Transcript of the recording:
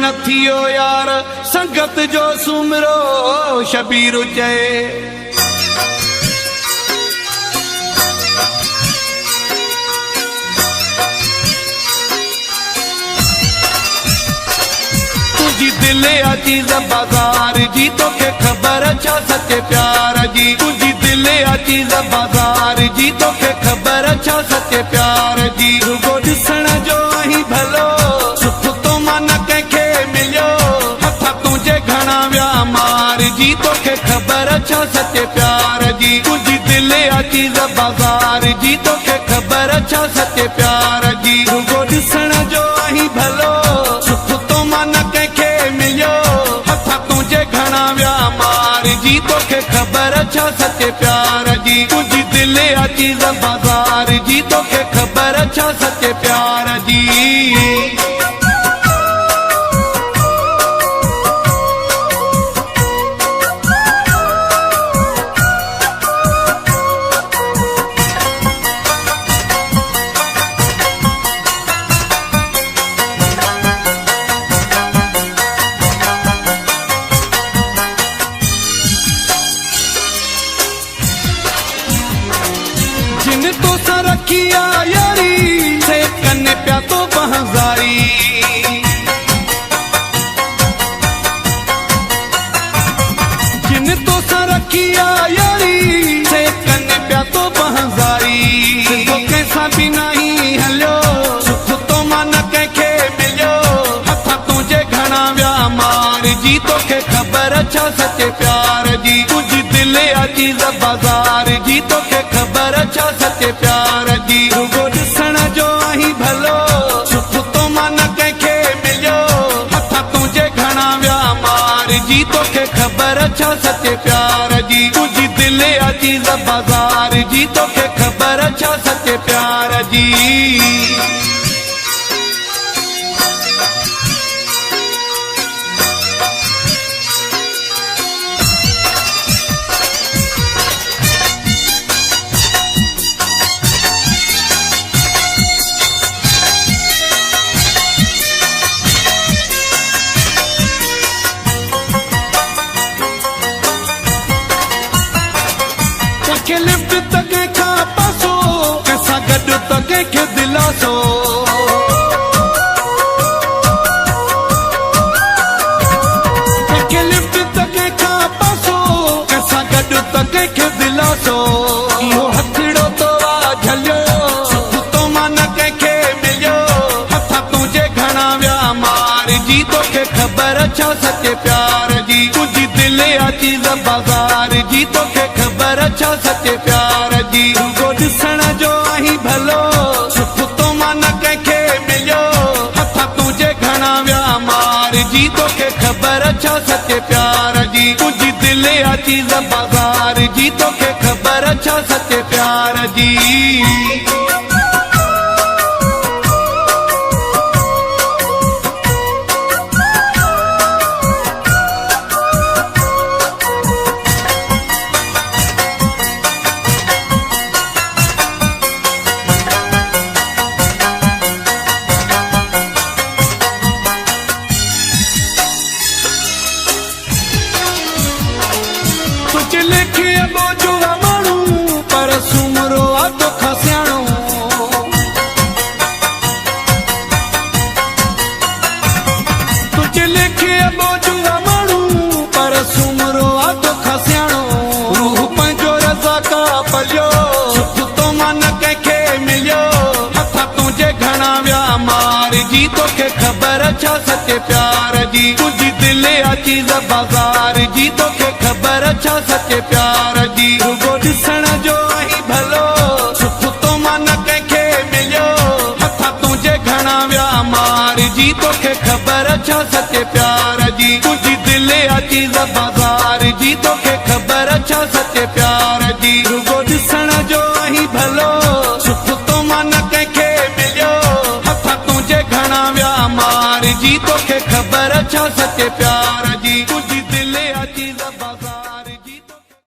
न थियो यार संगत जो सुमरो शबीर चए। तुझी दिल अजीज बाजार जी तोखे खबर छा सचे प्यार जी। तुझी दिल अजीज बाजार जी तोखे खबर छा सचे प्यार जी। रुगो ॾिसण जो ही भलो सुख तो मन कंहिंखे मिलियो हथ तुंहिंजे घणा विया मार जी तोखे खबर छा सचे प्यार जी। तुझी दिल अजीज बाजार जी तोखे खबर छा सचे प्यार जी। रुगो ॾिसण जो ही भलो सुख तो मन कंहिंखे मिलियो हथ तुंहिंजे घणा विया मार जी तोखे खबर छा सचे प्यार जी। तुझी दिल अजीज बाजार जी तोखे खबर छा सचे प्यार जी। जिन तो सरखिया यारी से कन्ने प्या तो बहजारी। जिन तो सरखिया यारी से कन्ने प्या तो बहजारी। तो कैसा भी नहीं हलो सुख तो मन कंहिंखे मिलियो हथ तुंहिंजे घणा विया मार जी तोखे खबर छा सचे प्यार जी। तुझी दिल अजीज बाजार जी तोखे खबर छा सचे प्यार जी। रुगो ॾिसण जो ही भलो सुख तो मन कंहिंखे मिलियो हथ तुंहिंजे घणा विया मार जी तोखे खबर छा सचे प्यार जी। तुझी दिल अजीज बाजार जी तोखे खबर छा सचे प्यार जी। कंहिंखे लिफ्ट त कंहिंखां पासो कंहिंसां गॾु त कंहिंखे दिलासो। कंहिंखे लिफ्ट त कंहिंखां पासो कंहिंसां गॾु त कंहिंखे दिलासो। इहो हथड़ो तो आ झलियो सुख तो मन कंहिंखे मिलियो हथ तुंहिंजे घणा विया मार जी तोखे खबर छा सचे प्यार जी। तुझी दिल अजीज बाजार जी तोखे खबर छा सचे प्यार जी। रुगो ॾिसण जो ही भलो सुख तो मन कंहिंखे मिलियो हथ तुंहिंजे घणा विया मार जी तोखे खबर छा सचे प्यार जी। तुझी दिल अजीज बाजार जी तोखे खबर छा सचे प्यार जी। तुझे लेखे बोझो माण्हू पर सुमरो आ तोखां सियाणो। तुझे लेखे बोझो माण्हू पर सुमरो आ तोखां सियाणो। रूह पंहिंजो रज़ा का पलियो सुख तो मन कंहिंखे मिलियो हथ तुंहिंजे घणा विया मार जी तोखे खबर छा सचे प्यार जी। तुझी दिल अजीज बाजार जी तोखे खबर छा सचे प्यार जी। रुगो ॾिसण जो ही भलो सुख तो मन कंहिंखे मिलियो हथ तुंहिंजे घणा विया मार जी तोखे खबर छा सचे प्यार जी। तुझी दिल अजीज बाजार जी तोखे खबर छा सचे प्यार जी। रुगो ॾिसण जो ही भलो सुख तो मन कंहिंखे मिलियो हथ तुंहिंजे घणा विया मार जी तोखे खबर छा सचे प्यार जी।